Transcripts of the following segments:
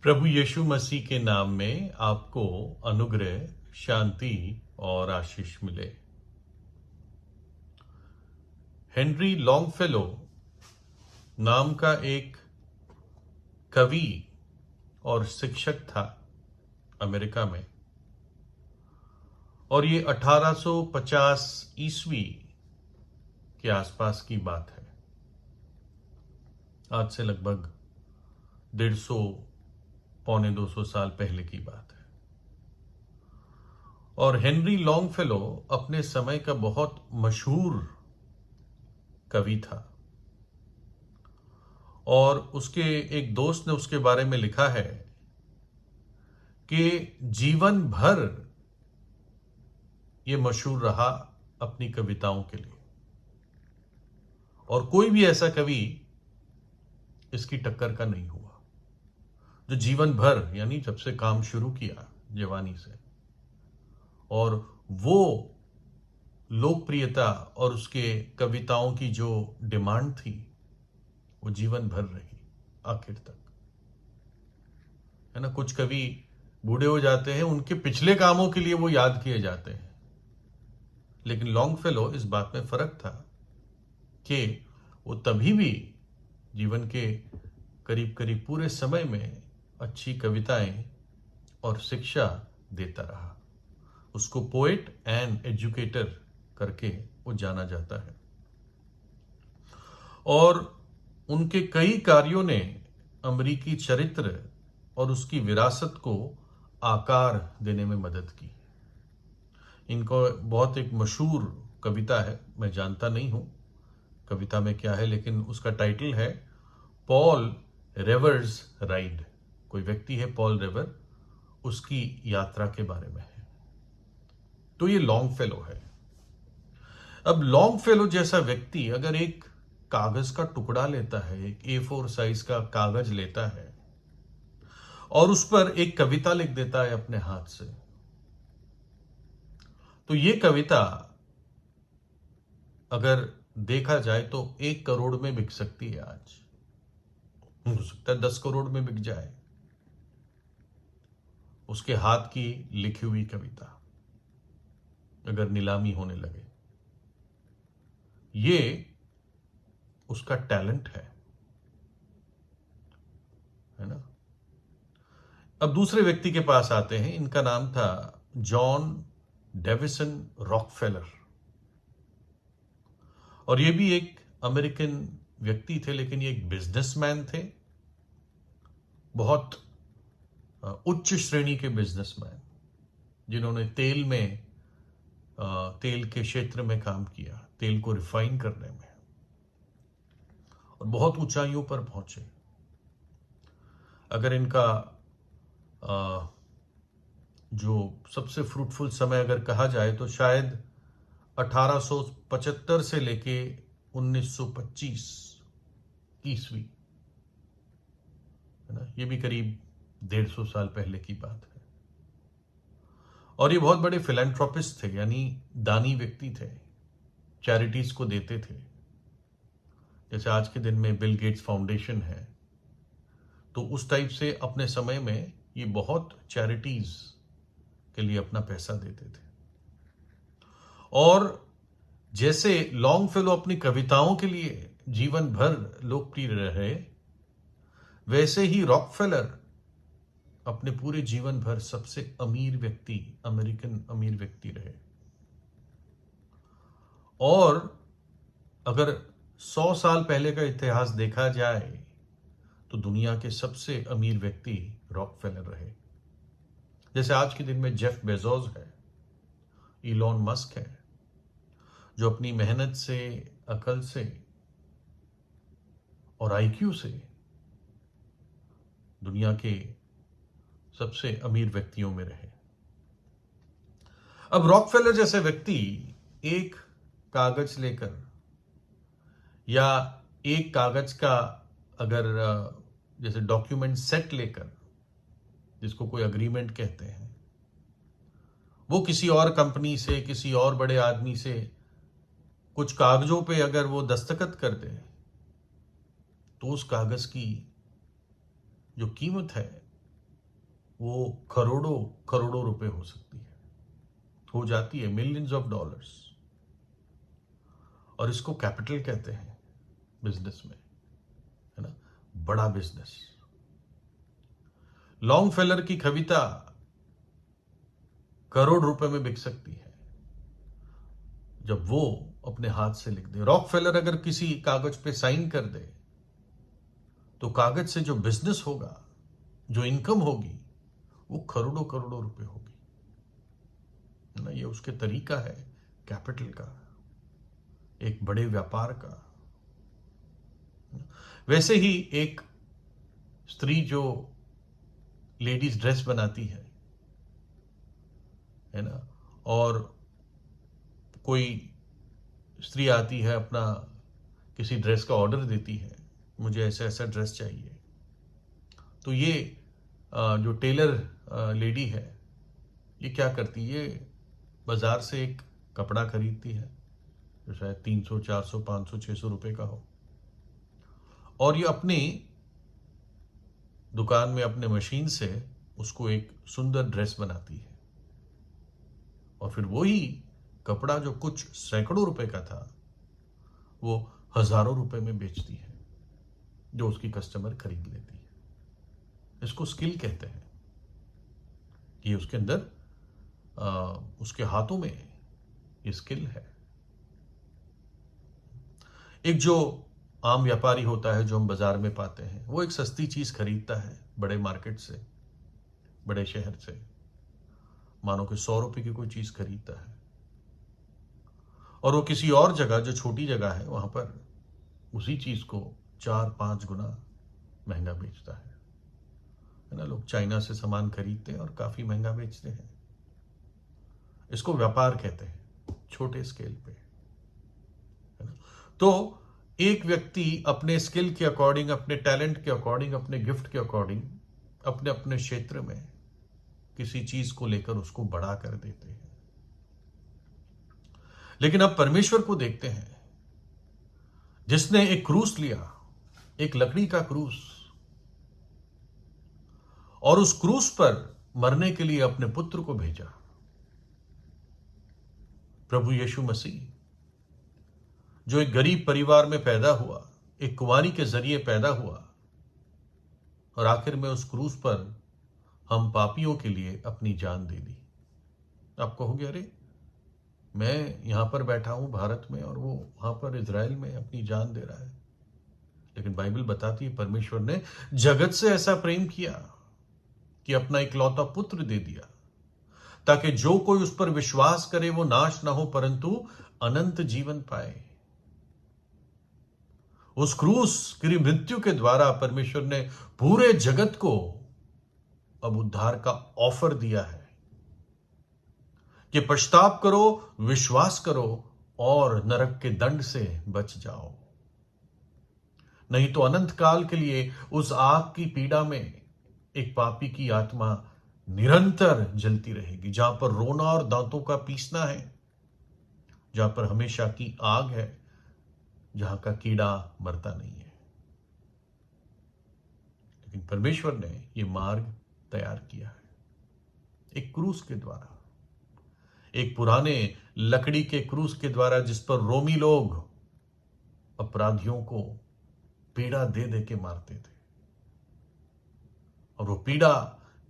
प्रभु यीशु मसीह के नाम में आपको अनुग्रह, शांति और आशीष मिले। हेनरी लॉन्गफेलो नाम का एक कवि और शिक्षक था अमेरिका में, और ये 1850 ईस्वी के आसपास की बात है। आज से लगभग 150 पौने 200 साल पहले की बात है। और हेनरी लॉन्गफेलो अपने समय का बहुत मशहूर कवि था, और उसके एक दोस्त ने उसके बारे में लिखा है कि जीवन भर ये मशहूर रहा अपनी कविताओं के लिए, और कोई भी ऐसा कवि इसकी टक्कर का नहीं हुआ जो जीवन भर, यानी जब से काम शुरू किया जवानी से, और वो लोकप्रियता और उसके कविताओं की जो डिमांड थी वो जीवन भर रही आखिर तक, है ना। कुछ कवि बूढ़े हो जाते हैं, उनके पिछले कामों के लिए वो याद किए जाते हैं, लेकिन लॉन्गफेलो इस बात में फर्क था कि वो तभी भी जीवन के करीब करीब पूरे समय में अच्छी कविताएं और शिक्षा देता रहा। उसको पोएट एंड एजुकेटर करके वो जाना जाता है, और उनके कई कार्यों ने अमेरिकी चरित्र और उसकी विरासत को आकार देने में मदद की। इनको बहुत एक मशहूर कविता है, मैं जानता नहीं हूं कविता में क्या है, लेकिन उसका टाइटल है पॉल रेवर्स राइड। कोई व्यक्ति है पॉल रेवर, उसकी यात्रा के बारे में है। तो ये लॉन्गफेलो है। अब लॉन्गफेलो जैसा व्यक्ति अगर एक कागज का टुकड़ा लेता है, एक A4 साइज का कागज लेता है और उस पर एक कविता लिख देता है अपने हाथ से, तो ये कविता अगर देखा जाए तो 1 करोड़ में बिक सकती है। आज हो सकता है 10 करोड़ में बिक जाए उसके हाथ की लिखी हुई कविता, अगर नीलामी होने लगे। ये उसका टैलेंट है ना। अब दूसरे व्यक्ति के पास आते हैं। इनका नाम था जॉन डेविसन रॉकफेलर, और ये भी एक अमेरिकन व्यक्ति थे, लेकिन ये एक बिजनेसमैन थे, बहुत उच्च श्रेणी के बिजनेसमैन, जिन्होंने तेल के क्षेत्र में काम किया, तेल को रिफाइन करने में, और बहुत ऊंचाइयों पर पहुंचे। अगर इनका जो सबसे फ्रूटफुल समय अगर कहा जाए तो शायद 1875 से लेके 1925 ईस्वी, है ना। ये भी करीब 150 साल पहले की बात है। और ये बहुत बड़े फिलैंथ्रोपिस्ट थे, यानी दानी व्यक्ति थे, चैरिटीज को देते थे। जैसे आज के दिन में बिल गेट्स फाउंडेशन है, तो उस टाइप से अपने समय में ये बहुत चैरिटीज के लिए अपना पैसा देते थे। और जैसे लॉन्गफेलो अपनी कविताओं के लिए जीवन भर लोकप्रिय रहे, वैसे ही रॉकफेलर अपने पूरे जीवन भर सबसे अमीर व्यक्ति, अमेरिकन अमीर व्यक्ति रहे। और अगर 100 साल पहले का इतिहास देखा जाए तो दुनिया के सबसे अमीर व्यक्ति रॉकफेलर रहे। जैसे आज के दिन में जेफ बेजोस है, इलॉन मस्क है, जो अपनी मेहनत से, अकल से और आईक्यू से दुनिया के सबसे अमीर व्यक्तियों में रहे। अब रॉकफेलर जैसे व्यक्ति एक कागज लेकर, या एक कागज का अगर जैसे डॉक्यूमेंट सेट लेकर, जिसको कोई अग्रीमेंट कहते हैं, वो किसी और कंपनी से, किसी और बड़े आदमी से कुछ कागजों पे अगर वो दस्तखत कर दे, तो उस कागज की जो कीमत है वो करोड़ों करोड़ों रुपए हो सकती है, हो जाती है, मिलियंस ऑफ डॉलर्स। और इसको कैपिटल कहते हैं बिजनेस में, है ना, बड़ा बिजनेस। लॉन्गफेलर की कविता करोड़ रुपए में बिक सकती है जब वो अपने हाथ से लिख दे। रॉकफेलर अगर किसी कागज पे साइन कर दे तो कागज से जो बिजनेस होगा, जो इनकम होगी, वो करोड़ों करोड़ों रुपए होगी, है ना। ये उसके तरीका है कैपिटल का, एक बड़े व्यापार का। वैसे ही एक स्त्री जो लेडीज ड्रेस बनाती है ना, और कोई स्त्री आती है, अपना किसी ड्रेस का ऑर्डर देती है, मुझे ऐसा ऐसा ड्रेस चाहिए, तो ये जो टेलर लेडी है, ये क्या करती है, बाजार से एक कपड़ा खरीदती है जो शायद 300 400 500 600 रुपए का हो, और ये अपनी दुकान में अपने मशीन से उसको एक सुंदर ड्रेस बनाती है, और फिर वही कपड़ा जो कुछ सैकड़ों रुपए का था, वो हजारों रुपए में बेचती है, जो उसकी कस्टमर खरीद लेती है। इसको स्किल कहते हैं। ये उसके अंदर उसके हाथों में ये स्किल है। एक जो आम व्यापारी होता है जो हम बाजार में पाते हैं, वो एक सस्ती चीज खरीदता है बड़े मार्केट से, बड़े शहर से, मानो कि 100 रुपए की कोई चीज खरीदता है, और वो किसी और जगह जो छोटी जगह है वहां पर उसी चीज को 4-5 गुना महंगा बेचता है ना। लोग चाइना से सामान खरीदते हैं और काफी महंगा बेचते हैं। इसको व्यापार कहते हैं, छोटे स्केल पे, है ना। तो एक व्यक्ति अपने स्किल के अकॉर्डिंग, अपने टैलेंट के अकॉर्डिंग, अपने गिफ्ट के अकॉर्डिंग, अपने अपने क्षेत्र में किसी चीज को लेकर उसको बड़ा कर देते हैं। लेकिन अब परमेश्वर को देखते हैं, जिसने एक क्रूस लिया, एक लकड़ी का क्रूस, और उस क्रूस पर मरने के लिए अपने पुत्र को भेजा, प्रभु यीशु मसीह, जो एक गरीब परिवार में पैदा हुआ, एक कुंवारी के जरिए पैदा हुआ, और आखिर में उस क्रूस पर हम पापियों के लिए अपनी जान दे दी। आप कहोगे, अरे मैं यहां पर बैठा हूं भारत में और वो वहां पर इजराइल में अपनी जान दे रहा है। लेकिन बाइबल बताती है परमेश्वर ने जगत से ऐसा प्रेम किया कि अपना इकलौता पुत्र दे दिया, ताकि जो कोई उस पर विश्वास करे वो नाश ना हो परंतु अनंत जीवन पाए। उस क्रूस की मृत्यु के द्वारा परमेश्वर ने पूरे जगत को अब उद्धार का ऑफर दिया है कि पश्चाताप करो, विश्वास करो और नरक के दंड से बच जाओ। नहीं तो अनंत काल के लिए उस आग की पीड़ा में एक पापी की आत्मा निरंतर जलती रहेगी, जहां पर रोना और दांतों का पीसना है, जहां पर हमेशा की आग है, जहां का कीड़ा मरता नहीं है। लेकिन परमेश्वर ने यह मार्ग तैयार किया है एक क्रूस के द्वारा, एक पुराने लकड़ी के क्रूस के द्वारा, जिस पर रोमी लोग अपराधियों को पीड़ा दे दे के मारते थे। और वो पीड़ा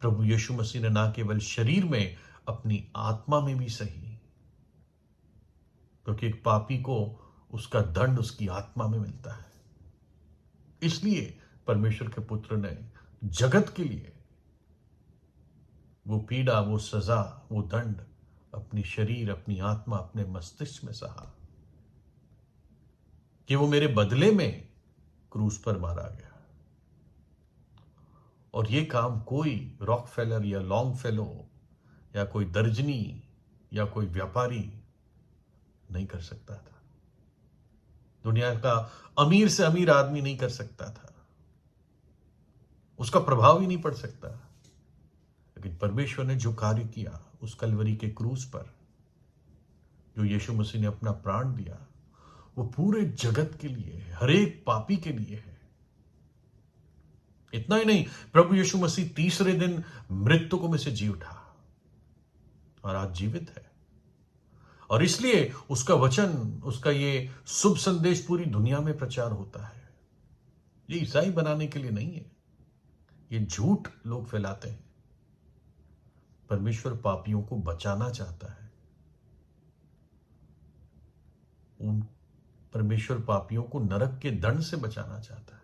प्रभु यीशु मसीह ने ना केवल शरीर में, अपनी आत्मा में भी सही, क्योंकि एक पापी को उसका दंड उसकी आत्मा में मिलता है। इसलिए परमेश्वर के पुत्र ने जगत के लिए वो पीड़ा, वो सजा, वो दंड अपनी शरीर, अपनी आत्मा, अपने मस्तिष्क में सहा, कि वो मेरे बदले में क्रूस पर मारा गया। और ये काम कोई रॉकफेलर या लॉन्गफेलो या कोई दर्जनी या कोई व्यापारी नहीं कर सकता था। दुनिया का अमीर से अमीर आदमी नहीं कर सकता था, उसका प्रभाव ही नहीं पड़ सकता। लेकिन परमेश्वर ने जो कार्य किया उस कलवरी के क्रूस पर, जो यीशु मसीह ने अपना प्राण दिया, वो पूरे जगत के लिए है, हर एक पापी के लिए है। इतना ही नहीं, प्रभु यीशु मसीह तीसरे दिन मृतकों में से जी उठा और आज जीवित है। और इसलिए उसका वचन, उसका ये शुभ संदेश पूरी दुनिया में प्रचार होता है। ये ईसाई बनाने के लिए नहीं है, ये झूठ लोग फैलाते हैं। परमेश्वर पापियों को बचाना चाहता है। परमेश्वर पापियों को नरक के दंड से बचाना चाहता है।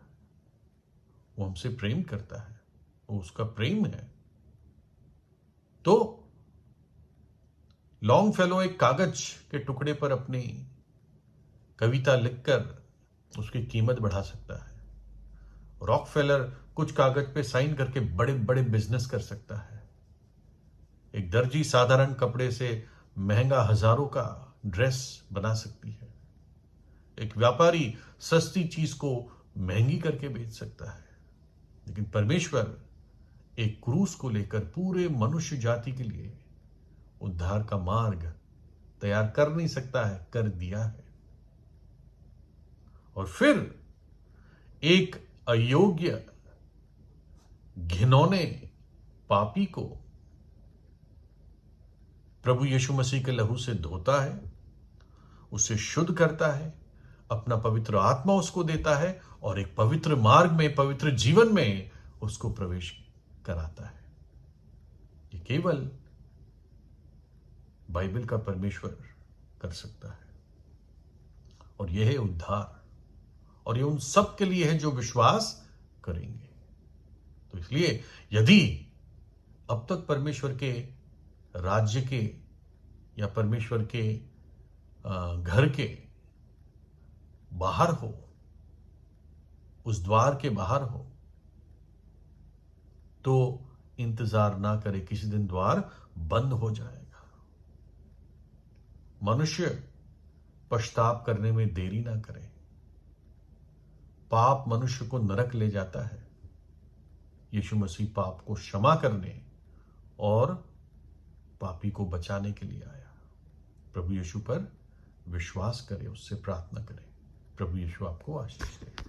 वो हमसे प्रेम करता है, वो उसका प्रेम है। तो लॉन्गफेलो एक कागज के टुकड़े पर अपनी कविता लिखकर उसकी कीमत बढ़ा सकता है। रॉकफेलर कुछ कागज पे साइन करके बड़े बड़े बिजनेस कर सकता है। एक दर्जी साधारण कपड़े से महंगा हजारों का ड्रेस बना सकती है। एक व्यापारी सस्ती चीज को महंगी करके बेच सकता है। लेकिन परमेश्वर एक क्रूस को लेकर पूरे मनुष्य जाति के लिए उद्धार का मार्ग तैयार कर नहीं सकता है, कर दिया है। और फिर एक अयोग्य, घिनौने पापी को प्रभु यीशु मसीह के लहू से धोता है, उसे शुद्ध करता है, अपना पवित्र आत्मा उसको देता है और एक पवित्र मार्ग में, पवित्र जीवन में उसको प्रवेश कराता है। ये केवल बाइबल का परमेश्वर कर सकता है। और यह है उद्धार, और ये उन सब के लिए है जो विश्वास करेंगे। तो इसलिए यदि अब तक परमेश्वर के राज्य के या परमेश्वर के घर के बाहर हो, उस द्वार के बाहर हो, तो इंतजार ना करे, किसी दिन द्वार बंद हो जाएगा। मनुष्य पश्चाताप करने में देरी ना करे। पाप मनुष्य को नरक ले जाता है। यीशु मसीह पाप को क्षमा करने और पापी को बचाने के लिए आया। प्रभु यीशु पर विश्वास करें, उससे प्रार्थना करें। प्रभु यीशु आपको आशीष दे।